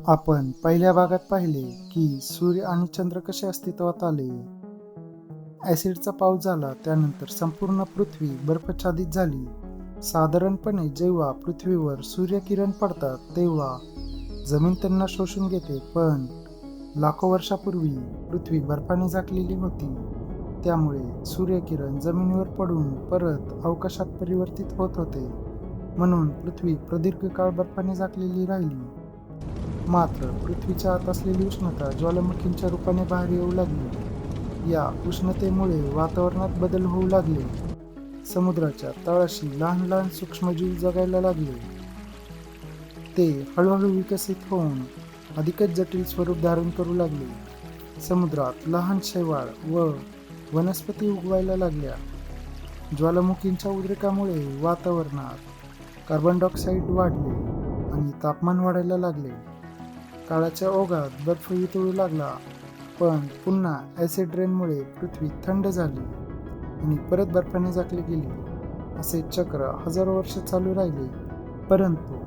आपण पहिल्या भागात पाहिले की सूर्य आणि चंद्र कसे अस्तित्वात आले. ऍसिडचा पाऊस झाला, त्यानंतर संपूर्ण पृथ्वी बर्फाच्छादित झाली. साधारणपणे जेव्हा पृथ्वीवर सूर्यकिरण पडतात तेव्हा जमीन त्यांना शोषून घेते, पण लाखो वर्षापूर्वी पृथ्वी बर्फाने झाकलेली होती. त्यामुळे सूर्यकिरण जमिनीवर पडून परत अवकाशात परिवर्तित होत होते. म्हणून पृथ्वी प्रदीर्घ काळ बर्फाने झाकलेली राहिली. मात्र पृथ्वीच्या आत असलेली उष्णता ज्वालामुखींच्या रूपाने बाहेर येऊ लागली. या उष्णतेमुळे वातावरणात बदल होऊ लागले. समुद्राच्या तळाशी लहान लहान सूक्ष्मजीव जगायला लागले. ते हळूहळू विकसित होऊन अधिकच जटिल स्वरूप धारण करू लागले. समुद्रात लहान शैवाल व वनस्पती उगवायला लागल्या. ज्वालामुखींच्या उद्रेकामुळे वातावरणात कार्बन डायऑक्साईड वाढले आणि तापमान वाढायला लागले. काळाच्या ओघात बर्फ वितळू लागला, पण पुन्हा ऍसिड रेनमुळे पृथ्वी थंड झाली आणि परत बर्फाने झाकली गेली. असे चक्र हजारो वर्ष चालू राहिले. परंतु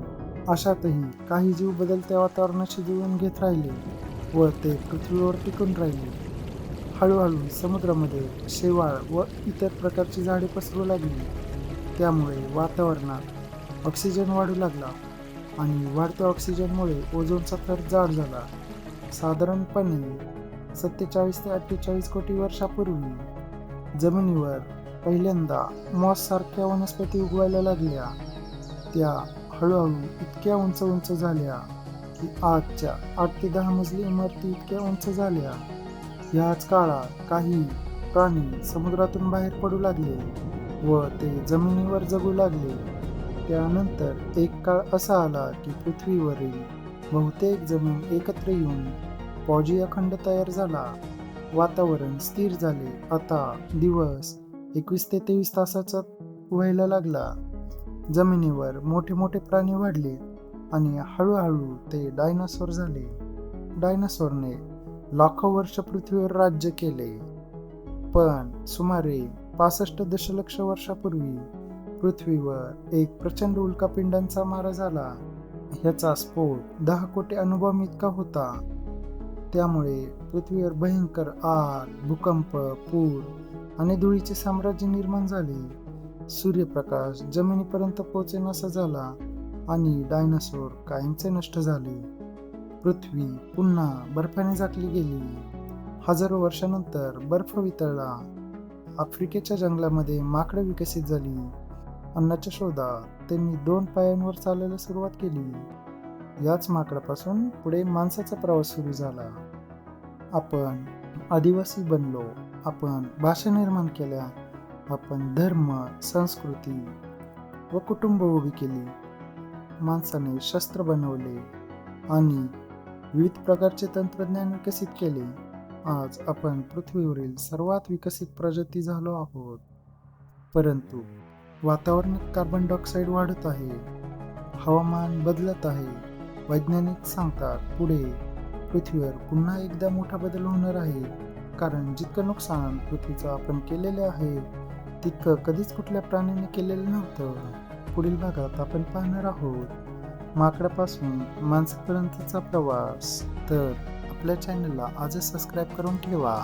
अशातही काही जीव बदलत्या वातावरणाशी जुळवून घेत राहिले व ते पृथ्वीवर टिकून राहिले. हळूहळू समुद्रामध्ये शेवाळ व इतर प्रकारची झाडे पसरू लागली. त्यामुळे वातावरणात ऑक्सिजन वाढू लागला आणि वाढत्या ऑक्सिजनमुळे ओझोनचा थर जाड झाला. साधारणपणे 47 ते 48 कोटी वर्षापूर्वी जमिनीवर पहिल्यांदा मॉस सारख्या वनस्पती उगवायला लागल्या. त्या हळूहळू इतक्या उंच उंच झाल्या की आजच्या 8 ते 10 मजली इमारती इतक्या उंच झाल्या. याच काळात काही प्राणी समुद्रातून बाहेर पडू लागले व ते जमिनीवर जगू लागले. त्यानंतर एक काळ असा आला की पृथ्वीवरील बहुतेक जमीन एकत्र येऊन पॉजिया खंड तयार झाला. वातावरण स्थिर झाले. आता दिवस 21 ते 23 तासाचा व्हायला लागला. जमिनीवर मोठे मोठे प्राणी वाढले आणि हळूहळू ते डायनासोर झाले. डायनासोरने लाखो वर्ष पृथ्वीवर राज्य केले. पण सुमारे 65 दशलक्ष वर्षापूर्वी पृथ्वीवर एक प्रचंड उल्कापिंडांचा मारा झाला. ह्याचा स्फोट 10 कोटी अणुबॉम्ब इतका होता. त्यामुळे पृथ्वीवर भयंकर आग, भूकंप, पूर आणि धुळीचे साम्राज्य निर्माण झाले. सूर्यप्रकाश जमिनीपर्यंत पोहोचेनासा झाला आणि डायनासोर कायमचे नष्ट झाले. पृथ्वी पुन्हा बर्फाने झाकली गेली. हजारो वर्षानंतर बर्फ वितळला. आफ्रिकेच्या जंगलामध्ये माकडे विकसित झाली. अन्नाच्या शोधात त्यांनी 2 पायांवर चालायला सुरुवात केली. याच माकडापासून पुढे माणसाचा प्रवास सुरू झाला. आपण आदिवासी बनलो. आपण भाषा निर्माण केल्या. आपण धर्म, संस्कृती व कुटुंब उभी केली. माणसाने शस्त्र बनवले आणि विविध प्रकारचे तंत्रज्ञान विकसित केले. आज आपण पृथ्वीवरील सर्वात विकसित प्रजाती झालो आहोत. परंतु वातावरणात कार्बन डायऑक्साईड वाढत आहे. हवामान बदलत आहे. वैज्ञानिक सांगतात पुढे पृथ्वीवर पुन्हा एकदा मोठा बदल होणार आहे. कारण जितकं नुकसान पृथ्वीचं आपण केलेले आहे तितकं कधीच कुठल्या प्राण्याने केलेलं नव्हतं. पुढील भागात आपण पाहणार आहोत माकडापासून माणसापर्यंतचा प्रवास. तर आपल्या चॅनलला आजच सबस्क्राईब करून ठेवा.